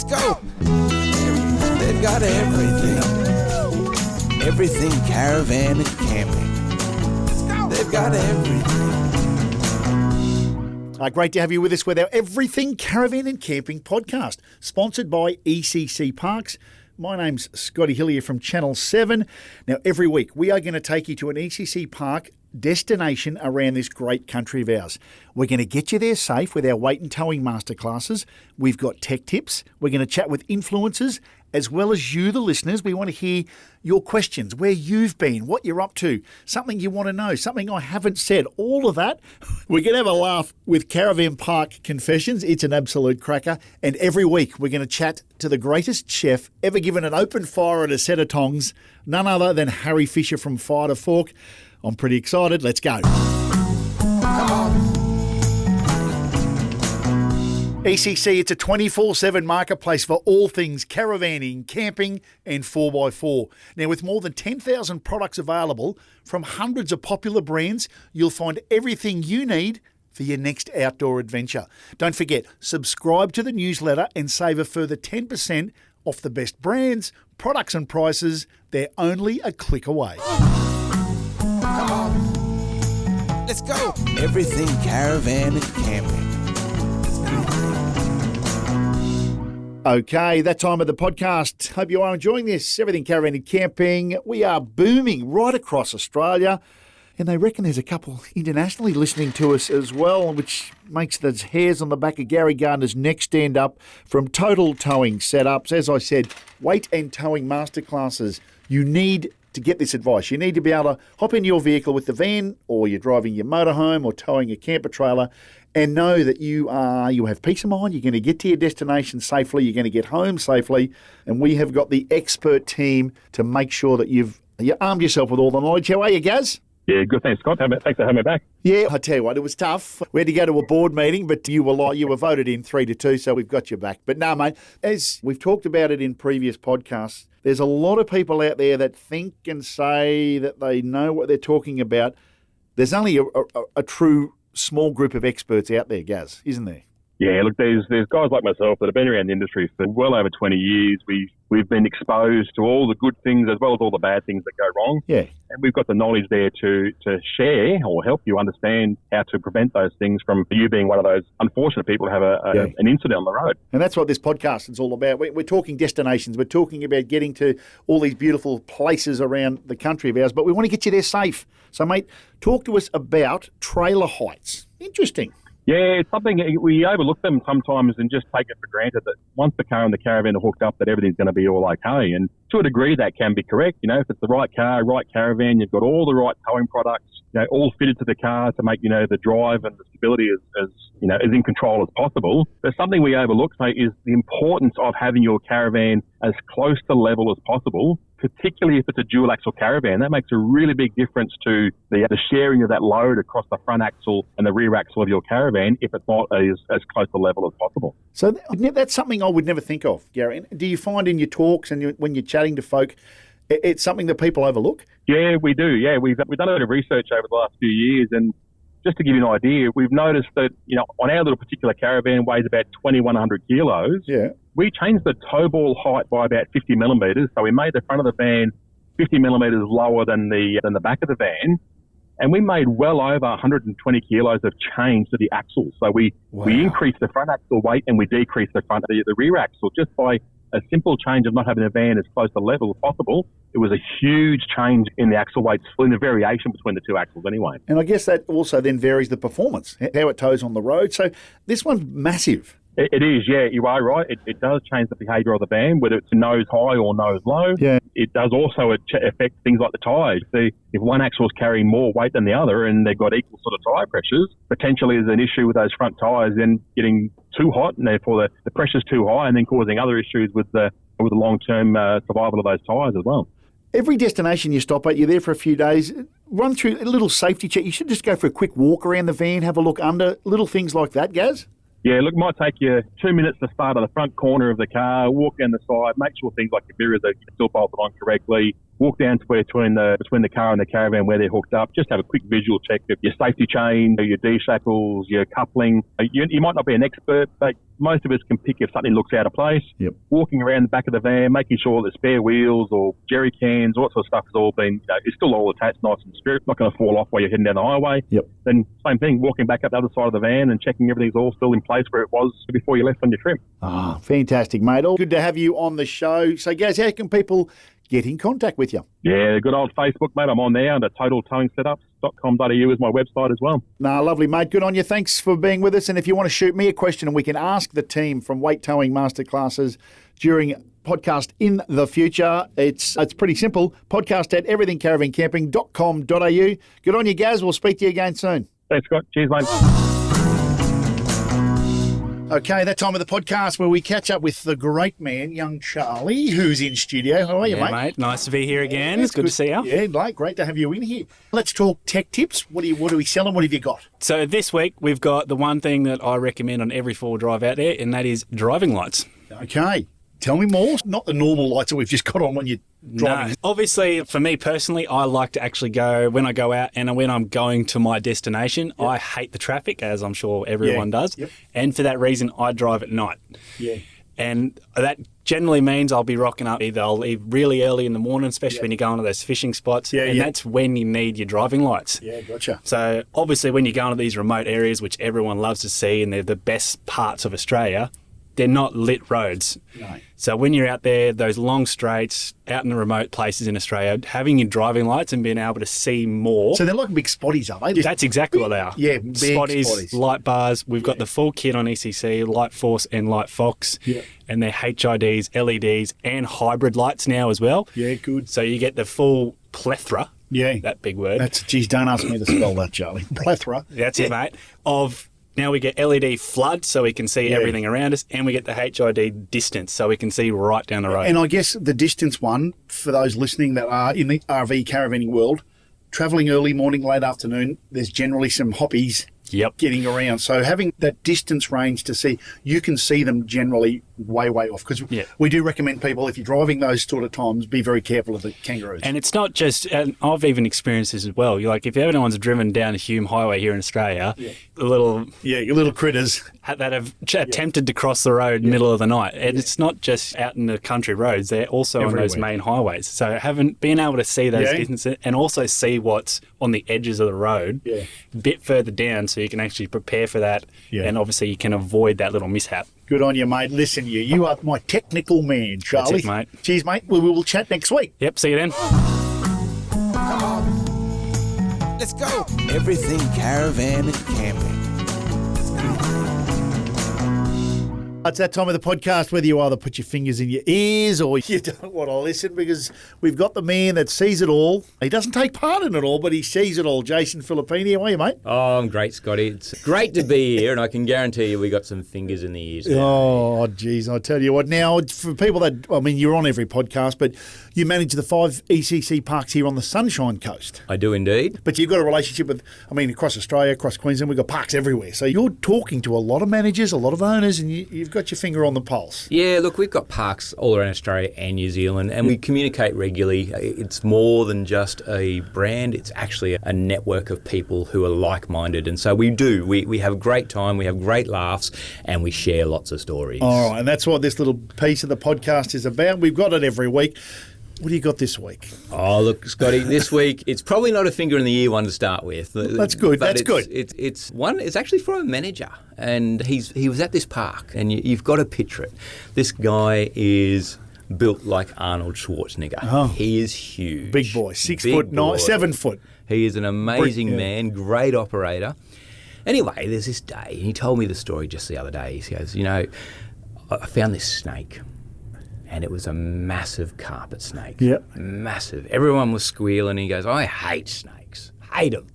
Let's go. They've got everything. Everything caravan and camping. They've got everything. Great to have you with us with our Everything Caravan and Camping podcast, sponsored by ECC Parks. My name's Scott Hillier from Channel 7. Now, every week we are going to take you to an ECC Park destination around this great country of ours. We're going to get you there safe with our weight and towing masterclasses. We've got tech tips. We're going to chat with influencers as well as you, the listeners. We want to hear your questions, where you've been, what you're up to, something you want to know, something I haven't said, all of that. We're going to have a laugh with Caravan Park Confessions. It's an absolute cracker. And every week we're going to chat to the greatest chef ever given an open fire at a set of tongs, none other than Harry Fisher from Fire to Fork. I'm pretty excited. Let's go. ECC, it's a 24/7 marketplace for all things caravanning, camping and 4x4. Now, with more than 10,000 products available from hundreds of popular brands, you'll find everything you need for your next outdoor adventure. Don't forget, subscribe to the newsletter and save a further 10% off the best brands, products and prices. They're only a click away. Come on. Let's go. Everything caravan and camping. Okay, that time of the podcast. Hope you are enjoying this. Everything Caravan and Camping. We are booming right across Australia. And they reckon there's a couple internationally listening to us as well, which makes the hairs on the back of Gary Gardner's neck stand up from total towing setups. As I said, weight and towing masterclasses. You need to get this advice. You need to be able to hop in your vehicle with the van, or you're driving your motorhome or towing a camper trailer, and know that you have peace of mind. You're going to get to your destination safely. You're going to get home safely. And we have got the expert team to make sure that you armed yourself with all the knowledge. How are you, Gaz? Yeah, good. Thanks, Scott. Thanks for having me back. Yeah, I tell you what, it was tough. We had to go to a board meeting, but you were voted in 3-2, so we've got you back. But no, mate, as we've talked about it in previous podcasts, there's a lot of people out there that think and say that they know what they're talking about. There's only a true small group of experts out there, Gaz, isn't there? Yeah, look, there's guys like myself that have been around the industry for well over 20 years. We've been exposed to all the good things as well as all the bad things that go wrong. Yeah. And we've got the knowledge there to share or help you understand how to prevent those things from you being one of those unfortunate people who have an incident on the road. And that's what this podcast is all about. We're talking destinations. We're talking about getting to all these beautiful places around the country of ours, but we want to get you there safe. So, mate, talk to us about trailer heights. Interesting. Yeah, it's something we overlook them sometimes and just take it for granted that once the car and the caravan are hooked up that everything's going to be all okay. And to a degree that can be correct. You know, if it's the right car, right caravan, you've got all the right towing products, all fitted to the car to make, the drive and the stability as in control as possible. But something we overlook, mate, is the importance of having your caravan as close to level as possible, particularly if it's a dual axle caravan. That makes a really big difference to the sharing of that load across the front axle and the rear axle of your caravan if it's not as close to level as possible. So that's something I would never think of, Garry. Do you find in your talks and when you're chatting to folk, it's something that people overlook? Yeah, we do. Yeah, we've done a bit of research over the last few years, and just to give you an idea, we've noticed that, on our little particular caravan weighs about 2,100 kilos. Yeah. We changed the tow ball height by about 50 millimetres. So we made the front of the van 50 millimetres lower than the back of the van. And we made well over 120 kilos of change to the axle. So we increased the front axle weight and we decreased the rear axle just by a simple change of not having a van as close to level as possible. It was a huge change in the axle weights, in the variation between the two axles anyway. And I guess that also then varies the performance, how it tows on the road. So this one's massive. It is, yeah, you are right. It does change the behaviour of the van, whether it's nose high or nose low. Yeah. It does also affect things like the tyres. If one axle is carrying more weight than the other and they've got equal sort of tyre pressures, potentially there's an issue with those front tyres then getting too hot and therefore the pressure's too high and then causing other issues with the long-term survival of those tyres as well. Every destination you stop at, you're there for a few days, run through a little safety check. You should just go for a quick walk around the van, have a look under, little things like that, Gaz. Yeah, look, it might take you 2 minutes to start on the front corner of the car, walk down the side, make sure things like your mirrors are still bolted on correctly, walk down to between the car and the caravan where they're hooked up. Just have a quick visual check of your safety chain, your D-shackles, your coupling. You might not be an expert, but most of us can pick if something looks out of place. Yep. Walking around the back of the van, making sure that spare wheels or jerry cans, all that sort of stuff has all been, it's still all attached nice and secure. It's not going to fall off while you're heading down the highway. Yep. Then same thing, walking back up the other side of the van and checking everything's all still in place where it was before you left on your trip. Ah, fantastic, mate. All good to have you on the show. So, Gaz, how can people get in contact with you? Yeah, good old Facebook, mate. I'm on there under totaltowingsetups.com.au is my website as well. Nah, lovely, mate. Good on you. Thanks for being with us. And if you want to shoot me a question and we can ask the team from Weight Towing Masterclasses during podcast in the future, it's pretty simple. Podcast at everythingcaravancamping.com.au. Good on you, Gaz. We'll speak to you again soon. Thanks, Scott. Cheers, mate. Okay, that time of the podcast where we catch up with the great man, young Charlie, who's in studio. How are you, mate? Nice to be here again. It's good to see you. Yeah, mate, great to have you in here. Let's talk tech tips. What are we selling? What have you got? So this week we've got the one thing that I recommend on every four-wheel drive out there, and that is driving lights. Okay. Tell me more. Not the normal lights that we've just got on when you're driving. No. Obviously, for me personally, I like to actually go when I go out and when I'm going to my destination. Yep. I hate the traffic, as I'm sure everyone does. Yep. And for that reason, I drive at night. Yeah. And that generally means I'll be rocking up I'll leave really early in the morning, especially when you go into those fishing spots. Yeah, and that's when you need your driving lights. Yeah, gotcha. So obviously when you go into these remote areas, which everyone loves to see, and they're the best parts of Australia, they're not lit roads. No. So when you're out there, those long straights, out in the remote places in Australia, having your driving lights and being able to see more. So they're like big spotties, are they? That's exactly what they are. Yeah, big spotties. Light bars. We've got the full kit on ECC, Light Force and Light Fox. Yeah. And they're HIDs, LEDs, and hybrid lights now as well. Yeah, good. So you get the full plethora. Yeah. That big word. Geez, don't ask me to spell that, Charlie. Plethora. That's it, mate. Now we get LED flood so we can see everything around us, and we get the HID distance so we can see right down the road. And I guess the distance one, for those listening that are in the RV caravanning world, travelling early morning, late afternoon, there's generally some hoppies getting around. So having that distance range to see, you can see them generally way off. Because we do recommend people, if you're driving those sort of times, be very careful of the kangaroos. And it's not just, and I've even experienced this as well. Like if anyone's driven down a Hume Highway here in Australia, your little critters that have attempted to cross the road middle of the night. And it's not just out in the country roads, they're also on those main highways. So being able to see those distances and also see what's on the edges of the road a bit further down so you can actually prepare for that. And obviously you can avoid that little mishap. Good on you, mate. Listen, you are my technical man, Charlie. That's it, mate. Cheers, mate. We will chat next week. Yep, see you then. Come on. Let's go. Everything caravan and camping. It's that time of the podcast, whether you either put your fingers in your ears or you don't want to listen, because we've got the man that sees it all. He doesn't take part in it all, but he sees it all. Jason Filippini, how are you, mate? Oh, I'm great, Scotty. It's great to be here, and I can guarantee you we got some fingers in the ears now. Oh, geez, I tell you what. Now, for people that, you're on every podcast, but you manage the 5 ECC parks here on the Sunshine Coast. I do indeed. But you've got a relationship with, across Australia, across Queensland, we've got parks everywhere. So you're talking to a lot of managers, a lot of owners, and you've got your finger on the pulse. Yeah, look, we've got parks all around Australia and New Zealand, and we communicate regularly. It's more than just a brand, it's actually a network of people who are like-minded. And so we do. We have a great time, we have great laughs, and we share lots of stories. All right, and that's what this little piece of the podcast is about. We've got it every week. What do you got this week? Oh, look, Scotty, this week, it's probably not a finger in the ear one to start with. That's good. That's good. It's actually for a manager, and he was at this park, and you've got to picture it. This guy is built like Arnold Schwarzenegger. Oh. He is huge. Big boy, 6'9", 7 foot. He is an amazing man, great operator. Anyway, there's this day, and he told me the story just the other day. He goes, I found this snake. And it was a massive carpet snake. Yep. Massive. Everyone was squealing. He goes, I hate snakes. Hate them.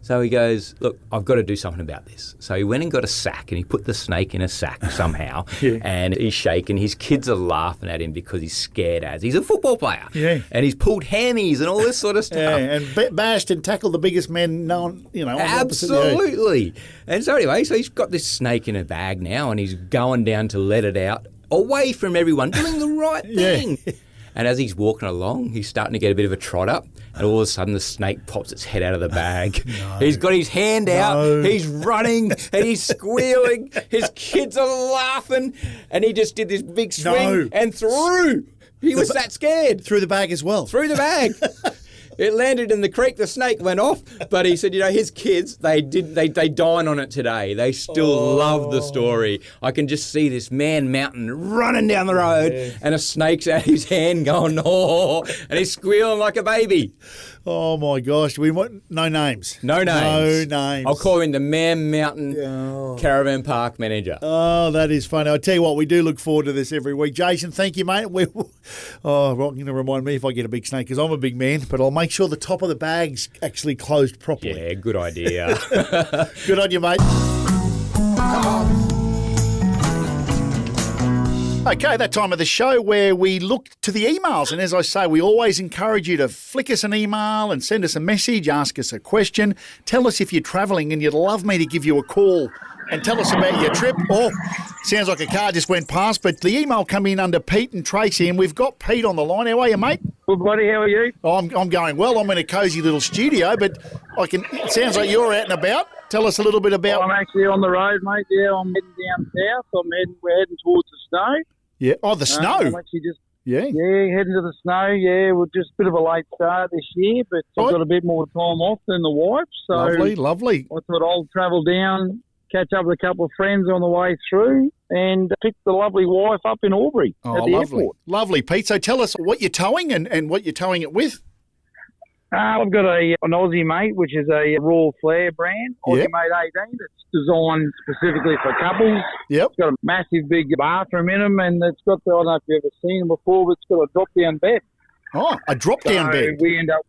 So he goes, look, I've got to do something about this. So he went and got a sack, and he put the snake in a sack somehow. And he's shaking. His kids are laughing at him because he's scared as. He's a football player. Yeah. And he's pulled hammies and all this sort of stuff. And bashed and tackled the biggest men known, Absolutely. And so anyway, so he's got this snake in a bag now, and he's going down to let it out, away from everyone, doing the right thing. And as he's walking along, he's starting to get a bit of a trot up, and all of a sudden the snake pops its head out of the bag. No. He's got his hand out, he's running, and he's squealing. His kids are laughing, and he just did this big swing and threw. He was that scared. Through the bag as well. Through the bag. It landed in the creek. The snake went off, but he said, his kids, they dine on it today. They still love the story. I can just see this man mountain running down the road, and a snake's out his hand going, oh, and he's squealing like a baby. Oh my gosh! We want no names. No names. No names. I'll call him the Man Mountain Caravan Park manager. Oh, that is funny. I tell you what, we do look forward to this every week. Jason, thank you, mate. You're going to remind me if I get a big snake because I'm a big man, but I'll make sure the top of the bag's actually closed properly. Yeah, good idea. Good on you, mate. Come on. Okay, that time of the show where we look to the emails. And as I say, we always encourage you to flick us an email and send us a message, ask us a question. Tell us if you're travelling and you'd love me to give you a call and tell us about your trip. Oh, sounds like a car just went past, but the email come in under Pete and Tracy, and we've got Pete on the line. How are you, mate? Good, buddy. How are you? Oh, I'm going well. I'm in a cosy little studio, but it sounds like you're out and about. Tell us a little bit about... I'm actually on the road, mate. Yeah, I'm heading down south. We're heading towards the snow. Yeah. Oh, the snow. I'm actually just yeah, heading to the snow. Yeah, we're just a bit of a late start this year, but I've got a bit more time off than the wife. So lovely. I thought I'll travel down, catch up with a couple of friends on the way through, and pick the lovely wife up in Albury at the airport. Lovely, Pete. So tell us what you're towing and what you're towing it with. I've got an Aussie Mate, which is a Royal Flair brand, Aussie Mate 18. It's designed specifically for couples. Yep. It's got a massive big bathroom in them, and it's got, I don't know if you've ever seen them before, but it's got a drop-down bed. Oh, a drop-down bed. We end up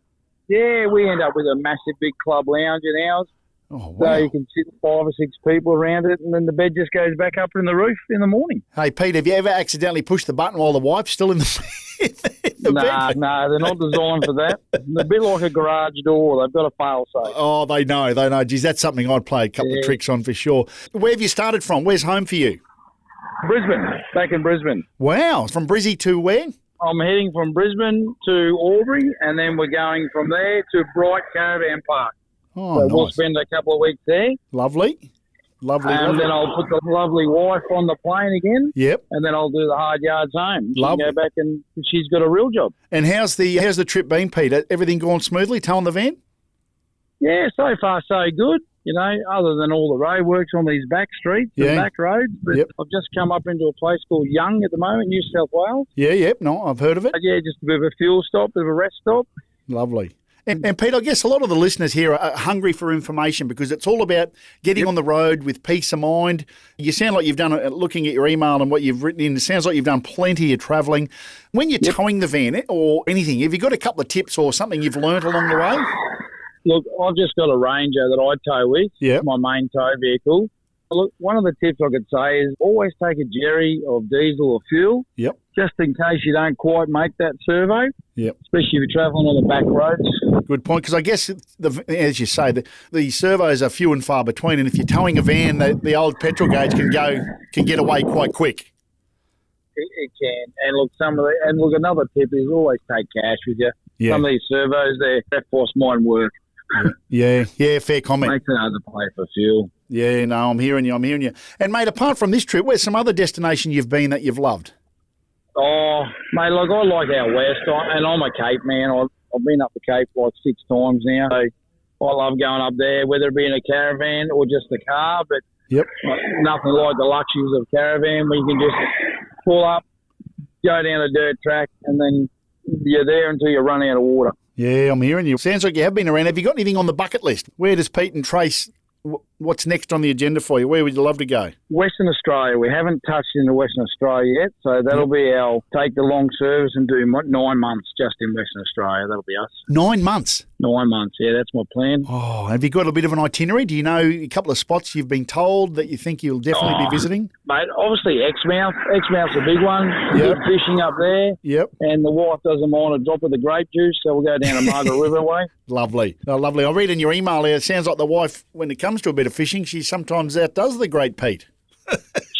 with a massive big club lounge in ours. Oh, wow. So you can sit 5 or 6 people around it, and then the bed just goes back up in the roof in the morning. Hey, Pete, have you ever accidentally pushed the button while the wife's still in the bed? No, they're not designed for that. They're a bit like a garage door. They've got a fail-safe. Oh, they know. Geez, that's something I'd play a couple of tricks on for sure. Where have you started from? Where's home for you? Brisbane, back in Brisbane. Wow, from Brizzy to where? I'm heading from Brisbane to Albury, and then we're going from there to Bright Caravan Park. Oh, so nice. We'll spend a couple of weeks there. Lovely. And then I'll put the lovely wife on the plane again. Yep. And then I'll do the hard yards home. She can Lovely. go back and she's got a real job. And how's the trip been, Pete? Everything gone smoothly, towing the van? Yeah, so far so good. Other than all the roadworks on these back streets and back roads. But I've just come up into a place called Young at the moment, New South Wales. Yeah, no, I've heard of it. Yeah, just a bit of a fuel stop, bit of a rest stop. Lovely. And Pete, I guess a lot of the listeners here are hungry for information because it's all about getting on the road with peace of mind. You sound like you've done it, looking at your email and what you've written in, it sounds like you've done plenty of travelling. When you're towing the van or anything, have you got a couple of tips or something you've learnt along the way? Look, I've just got a Ranger that I tow with, my main tow vehicle. Look, one of the tips I could say is always take a jerry of diesel or fuel, just in case you don't quite make that servo, especially if you're travelling on the back roads. Good point, because I guess, as you say, the servos are few and far between, and if you're towing a van, the old petrol gauge can get away quite quick. It can. And look, another tip is always take cash with you. Yeah. Some of these servos, that force mine work. Yeah, fair comment. Makes it hard to pay for fuel. Yeah, no, I'm hearing you. And, mate, apart from this trip, where's some other destination you've been that you've loved? Oh, mate, look, I like out west, and I'm a Cape man. I've been up the Cape like 6 times now. So I love going up there, whether it be in a caravan or just a car, but nothing like the luxuries of a caravan where you can just pull up, go down a dirt track, and then you're there until you run out of water. Yeah, I'm hearing you. Sounds like you have been around. Have you got anything on the bucket list? Where does Pete and Trace, what's next on the agenda for you? Where would you love to go? Western Australia. We haven't touched into Western Australia yet, so that'll be our take the long service and do 9 months just in Western Australia. That'll be us. 9 months? 9 months, yeah, that's my plan. Oh, have you got a bit of an itinerary? Do you know a couple of spots you've been told that you think you'll definitely be visiting? Mate, obviously Exmouth. Exmouth's a big one. Good fishing up there. Yep. And the wife doesn't mind a drop of the grape juice, so we'll go down to Margaret River way. Lovely. Oh, lovely. I read in your email there, it sounds like the wife, when it comes to a bit of fishing, she sometimes outdoes the great Pete.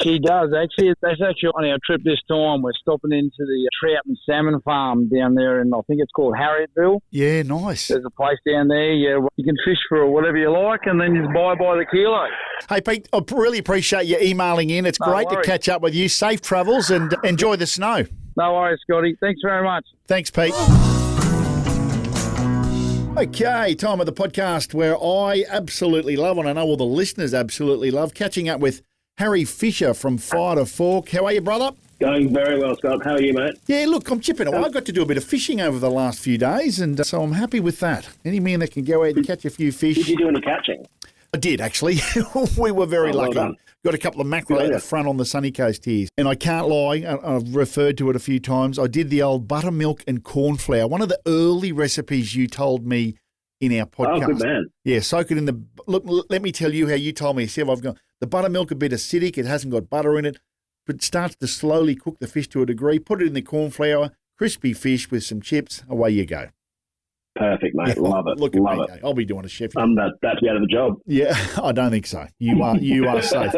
She does, actually. That's actually on our trip this time. We're stopping into the trout and salmon farm down there, and I think it's called Harriettville. Yeah, nice. There's a place down there. Yeah, you can fish for whatever you like, and then you buy by the kilo. Hey, Pete, I really appreciate you emailing in. It's great to catch up with you. Safe travels and enjoy the snow. No worries, Scotty. Thanks very much. Thanks, Pete. Okay, time of the podcast where I absolutely love, and I know all the listeners absolutely love, catching up with Harry Fisher from Fire to Fork. How are you, brother? Going very well, Scott. How are you, mate? Yeah, look, I'm chipping away. I got to do a bit of fishing over the last few days, and so I'm happy with that. Any man that can go out and catch a few fish. Did you do any catching? I did, actually. We were very lucky. Well done. Got a couple of mackerel out the front on the sunny coast here. And I can't lie, I've referred to it a few times. I did the old buttermilk and corn flour, one of the early recipes you told me in our podcast. Oh, good man. Yeah, soak it in the... Look, let me tell you how you told me. See, I've got the buttermilk a bit acidic. It hasn't got butter in it. But it starts to slowly cook the fish to a degree. Put it in the corn flour, crispy fish with some chips. Away you go. Perfect, mate. Yeah, love it. Look at love me. it. I'll be doing a chef. I'm about to be out of the job. Yeah, I don't think so. You are safe.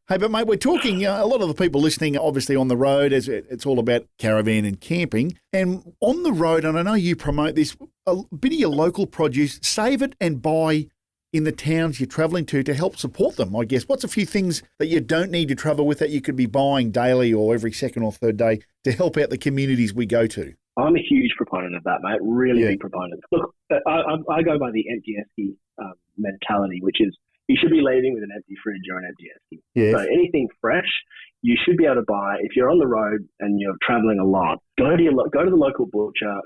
Hey, but mate, we're talking, a lot of the people listening obviously on the road, as it's all about caravan and camping. And on the road, and I know you promote this, a bit of your local produce, save it and buy in the towns you're travelling to help support them, I guess. What's a few things that you don't need to travel with that you could be buying daily or every second or third day to help out the communities we go to? I'm a huge proponent of that, mate. Really big proponent. Look, I go by the empty esky mentality, which is you should be leaving with an empty fridge or an empty esky. Yeah. So anything fresh, you should be able to buy. If you're on the road and you're traveling a lot, go to the local butcher.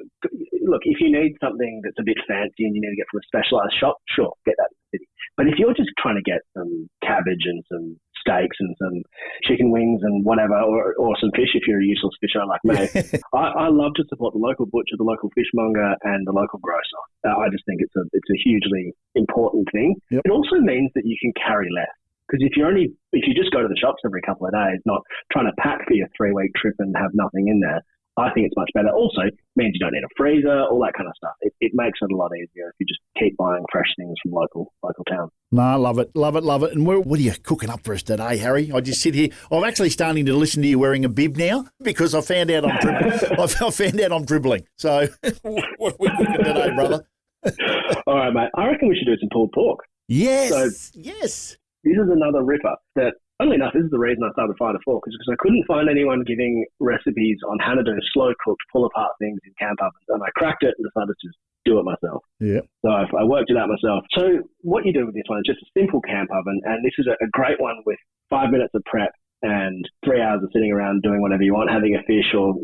Look, if you need something that's a bit fancy and you need to get from a specialised shop, sure, get that in the city. But if you're just trying to get some cabbage and some steaks and some chicken wings and whatever, or some fish if you're a useless fisher like me, I love to support the local butcher, the local fishmonger, and the local grocer. I just think it's a hugely important thing. Yep. It also means that you can carry less. Because if you just go to the shops every couple of days, not trying to pack for your 3-week trip and have nothing in there, I think it's much better. Also, means you don't need a freezer, all that kind of stuff. It makes it a lot easier if you just keep buying fresh things from local towns. No, I love it. And what are you cooking up for us today, Harry? I just sit here. I'm actually starting to listen to you wearing a bib now because I found out I'm dribbling. I found out I'm dribbling. So what are we cooking today, brother? All right, mate. I reckon we should do some pulled pork. Yes. This is another ripper that, funnily enough, this is the reason I started Fire to Fork, because I couldn't find anyone giving recipes on how to do slow-cooked, pull-apart things in camp ovens, and I cracked it and decided to just do it myself. Yeah. So I worked it out myself. So what you do with this one is just a simple camp oven, and this is a great one with 5 minutes of prep and 3 hours of sitting around doing whatever you want, having a fish or,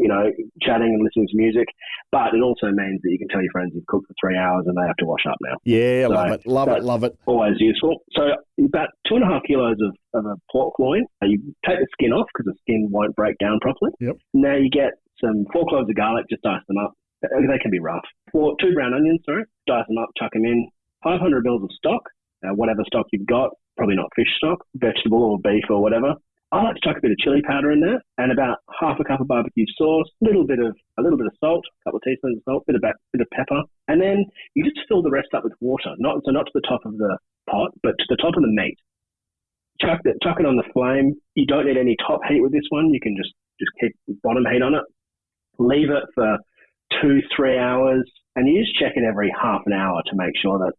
chatting and listening to music. But it also means that you can tell your friends you've cooked for 3 hours and they have to wash up now. Yeah, so love it. Always useful. So about 2.5 kilos of a pork loin. You take the skin off because the skin won't break down properly. Yep. Now you get some 4 cloves of garlic, just dice them up. They can be rough. 2 brown onions, dice them up, chuck them in. 500 mils of stock, whatever stock you've got, probably not fish stock, vegetable or beef or whatever. I like to chuck a bit of chili powder in there and about half a cup of barbecue sauce, a little bit of salt, a couple of teaspoons of salt, bit of pepper, and then you just fill the rest up with water. Not to the top of the pot, but to the top of the meat. Chuck it on the flame. You don't need any top heat with this one. You can just keep bottom heat on it. Leave it for 2-3 hours, and you just check it every half an hour to make sure that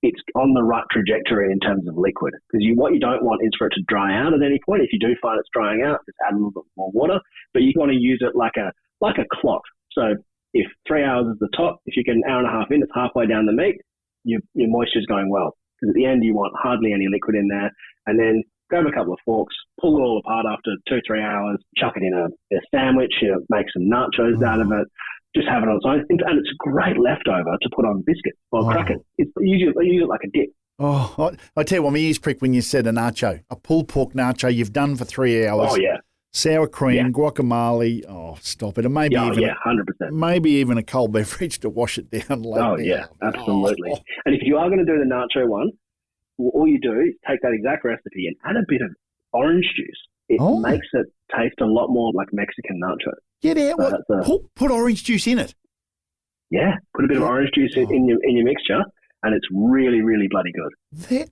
it's on the right trajectory in terms of liquid. Because what you don't want is for it to dry out at any point. If you do find it's drying out, just add a little bit more water. But you want to use it like a clock. So if 3 hours is the top, if you get an hour and a half in, it's halfway down the meat, your moisture's going well. Because at the end, you want hardly any liquid in there. And then grab a couple of forks, pull it all apart after 2-3 hours, chuck it in a sandwich, make some nachos out of it. Just have it on its own, and it's a great leftover to put on biscuits or crackers. Use it like a dip. Oh, I tell you what, my ears prick when you said a nacho. A pulled pork nacho you've done for 3 hours. Oh, yeah. Sour cream, guacamole. Oh, stop it. And maybe 100%. Maybe even a cold beverage to wash it down later. Oh, yeah, absolutely. And if you are going to do the nacho one, all you do is take that exact recipe and add a bit of orange juice. It makes it taste a lot more like Mexican nacho. Get out. Put orange juice in it. Yeah, put a bit of orange juice in your mixture, and it's really, really bloody good.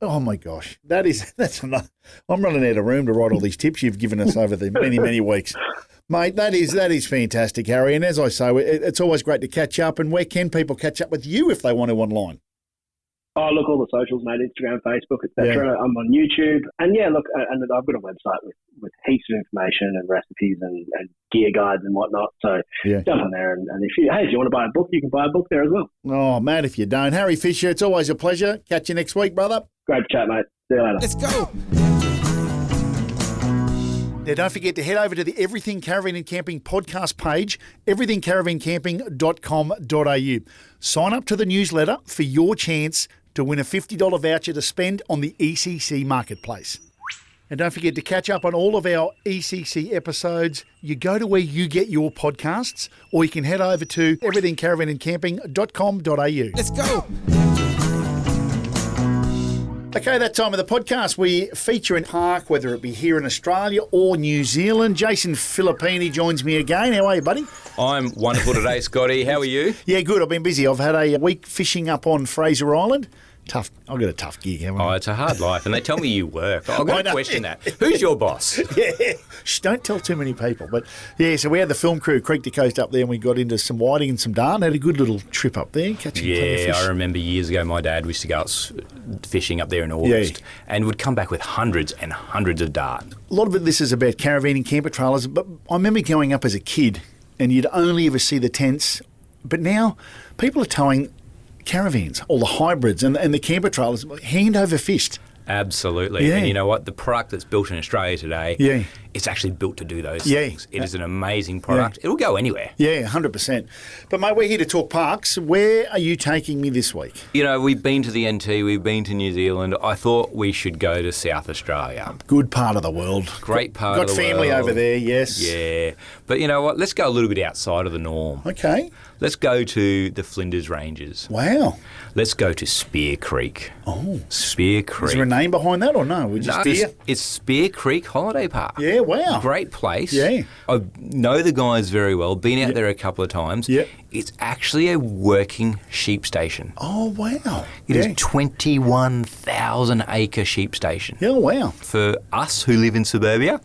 Oh my gosh, that's enough. I'm running out of room to write all these tips you've given us over the many weeks, mate. That is fantastic, Harry. And as I say, it's always great to catch up. And where can people catch up with you if they want to online? Oh, look, all the socials, mate, Instagram, Facebook, etc. Yeah. I'm on YouTube. And, yeah, look, and I've got a website with heaps of information and recipes and gear guides and whatnot. So jump on there. And if you want to buy a book, you can buy a book there as well. Oh, mate, if you don't. Harry Fisher, it's always a pleasure. Catch you next week, brother. Great chat, mate. See you later. Let's go. Now, don't forget to head over to the Everything Caravan and Camping podcast page, everythingcaravancamping.com.au. Sign up to the newsletter for your chance to win a $50 voucher to spend on the ECC marketplace. And don't forget to catch up on all of our ECC episodes. You go to where you get your podcasts, or you can head over to everythingcaravanandcamping.com.au. Let's go. Okay, that time of the podcast, we feature in park, whether it be here in Australia or New Zealand. Jason Filippini joins me again. How are you, buddy? I'm wonderful today, Scotty. How are you? Yeah, good. I've been busy. I've had a week fishing up on Fraser Island. Tough. I've got a tough gig, haven't I? Oh, it's a hard life. And they tell me you work. I'm going to question that. Who's your boss? Yeah. Shh, don't tell too many people. But, yeah, so we had the film crew creek to coast up there and we got into some whiting and some darn. Had a good little trip up there, catching plenty of fish. I remember years ago my dad used to go out fishing up there in August and would come back with hundreds and hundreds of dart. A lot of this is about caravanning camper trailers, but I remember going up as a kid and you'd only ever see the tents. But now people are towing caravans, all the hybrids and the camper trailers, hand over fist. Absolutely. Yeah. And you know what? The product that's built in Australia today, it's actually built to do those things. It is an amazing product. It'll go anywhere. Yeah, 100%. But, mate, we're here to talk parks. Where are you taking me this week? You know, we've been to the NT, we've been to New Zealand. I thought we should go to South Australia. Good part of the world. Great part of the world. Got family over there, yes. Yeah. But you know what? Let's go a little bit outside of the norm. Okay. Let's go to the Flinders Ranges. Wow. Let's go to Spear Creek. Oh. Spear Creek. Is there a name behind that or no? We're just it's Spear Creek Holiday Park. Yeah, wow. Great place. Yeah. I know the guys very well. Been out there a couple of times. Yeah. It's actually a working sheep station. Oh, wow. It is a 21,000 acre sheep station. Yeah, wow. For us who live in suburbia,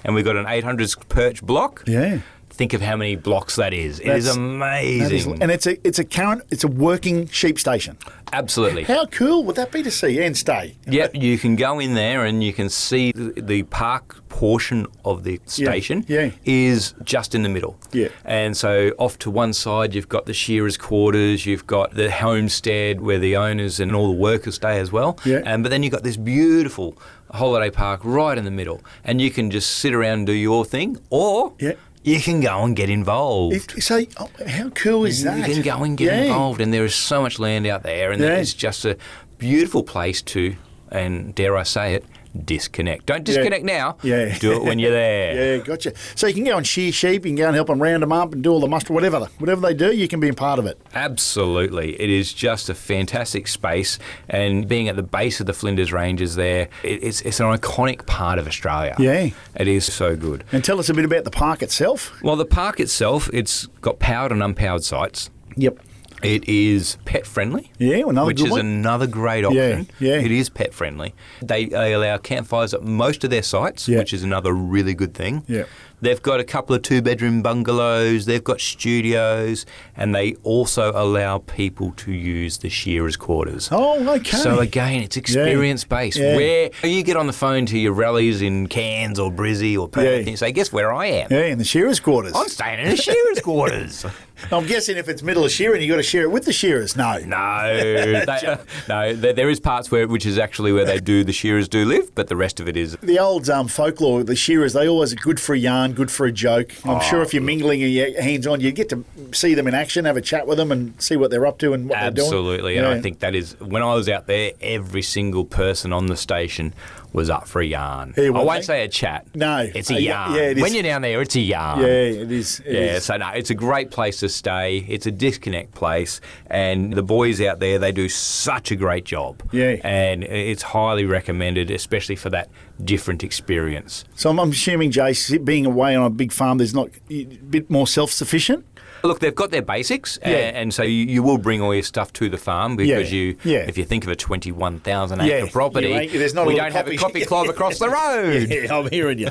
and we've got an 800 perch block. Yeah. Think of how many blocks that is. It is amazing. And it's a working sheep station. Absolutely. How cool would that be to see and stay? Yep, you can go in there and you can see the park portion of the station is just in the middle. Yeah. And so off to one side you've got the shearers' quarters, you've got the homestead where the owners and all the workers stay as well. Yeah. But then you've got this beautiful holiday park right in the middle, and you can just sit around and do your thing, or you can go and get involved. How cool is that? You can go and get involved, and there is so much land out there, and it's just a beautiful place to, and dare I say it, disconnect. Don't disconnect now. Yeah. Do it when you're there. Yeah, gotcha. So you can go and shear sheep, you can go and help them round them up and do all the muster, whatever they do, you can be a part of it. Absolutely. It is just a fantastic space, and being at the base of the Flinders Ranges there, it's an iconic part of Australia. Yeah. It is so good. And tell us a bit about the park itself. Well, the park itself, it's got powered and unpowered sites. Yep. It is pet friendly, which is another great option. Yeah. It is pet friendly. They allow campfires at most of their sites, which is another really good thing. Yeah. They've got a couple of 2-bedroom bungalows, they've got studios, and they also allow people to use the shearers' quarters. Oh, okay. So again, it's experience-based. Yeah. Where you get on the phone to your rallies in Cairns or Brizzy or Perth, and you say, guess where I am? Yeah, in the shearers' quarters. I'm staying in the shearers' quarters. I'm guessing if it's middle of shearing, you've got to share it with the shearers. No. There is parts which is actually where they do, the shearers do live, but the rest of it is. The old folklore, the shearers, they always are good for a yarn, good for a joke. I'm sure if you're mingling and you're hands-on, you get to see them in action, have a chat with them and see what they're up to and what they're doing. Absolutely, and I think that is, when I was out there, every single person on the station was up for a yarn. I won't say a chat. No. It's a yarn. Yeah, it is. When you're down there, it's a yarn. Yeah, it is. So no, it's a great place to stay. It's a disconnect place, and the boys out there, they do such a great job. Yeah. And it's highly recommended, especially for that different experience. So I'm assuming, Jace, being away on a big farm, there's not a bit more self-sufficient? Look, they've got their basics, and so you will bring all your stuff to the farm because if you think of a 21,000 acre property, there's not we don't have a coffee club across the road. Yeah, I'm hearing you.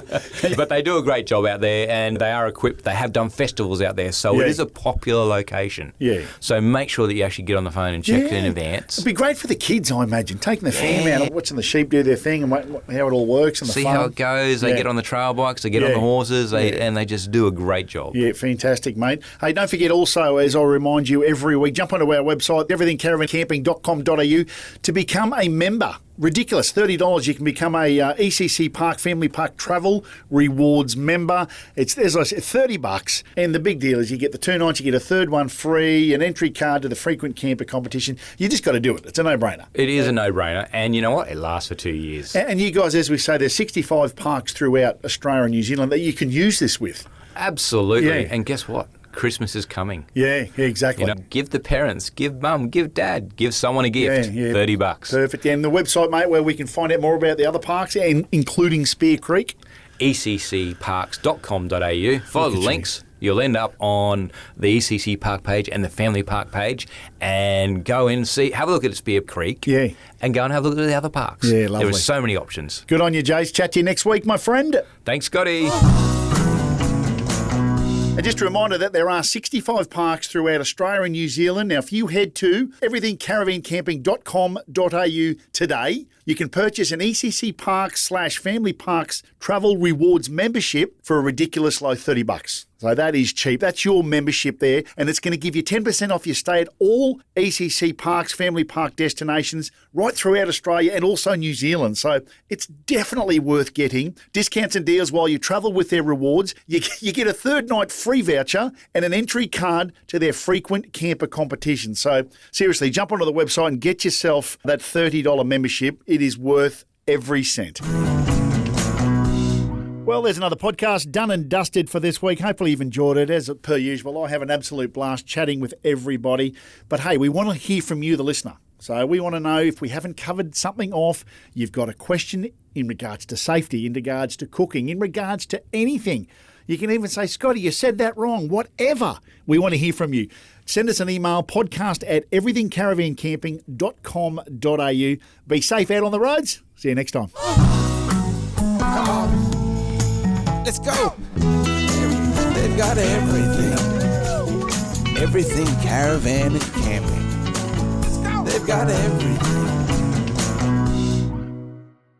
But they do a great job out there, and they are equipped. They have done festivals out there, so it is a popular location. Yeah. So make sure that you actually get on the phone and check it in advance. It'd be great for the kids, I imagine, taking the fam out and watching the sheep do their thing and how it all works and the See farm. how it goes. They get on the trail bikes, they get on the horses, and they just do a great job. Yeah, fantastic, mate. Hey, don't forget also, as I remind you every week, jump onto our website, everythingcaravancamping.com.au, to become a member. Ridiculous, $30 you can become a ECC Park Family Park Travel Rewards member. It's, as I said, $30, and the big deal is you get the 2 nights, you get a third one free, an entry card to the frequent camper competition. You just got to do it. It's a no-brainer. It is a no-brainer, and you know what? It lasts for 2 years. And you guys, as we say, there's 65 parks throughout Australia and New Zealand that you can use this with. Absolutely, Yeah. and guess what? Christmas is coming. Yeah, exactly. You know, give the parents, give mum, give dad, give someone a gift. $30. Perfect. And the website, mate, where we can find out more about the other parks, and including Spear Creek. ECCparks.com.au. Follow the links. You'll end up on the ECC Park page and the Family Park page, and go in, have a look at Spear Creek. Yeah. And go and have a look at the other parks. Yeah, lovely. There are so many options. Good on you, Jace. Chat to you next week, my friend. Thanks, Scotty. And just a reminder that there are 65 parks throughout Australia and New Zealand. Now, if you head to everythingcaravancamping.com.au today, you can purchase an ECC Parks / Family Parks Travel Rewards membership for a ridiculous low $30. So that is cheap. That's your membership there, and it's going to give you 10% off your stay at all ECC Parks, Family Park destinations right throughout Australia and also New Zealand. So it's definitely worth getting. Discounts and deals while you travel with their rewards. You get a third night free voucher and an entry card to their frequent camper competition. So seriously, jump onto the website and get yourself that $30 membership. It is worth every cent. Well, there's another podcast done and dusted for this week. Hopefully you've enjoyed it. As per usual, I have an absolute blast chatting with everybody. But hey, we want to hear from you, the listener. So we want to know if we haven't covered something off, you've got a question in regards to safety, in regards to cooking, in regards to anything. You can even say, Scotty, you said that wrong, whatever. We want to hear from you. Send us an email, podcast@everythingcaravancamping.com.au. Be safe out on the roads. See you next time. Come on. Let's go. They've got everything. Everything caravan and camping. Let's go. They've got everything.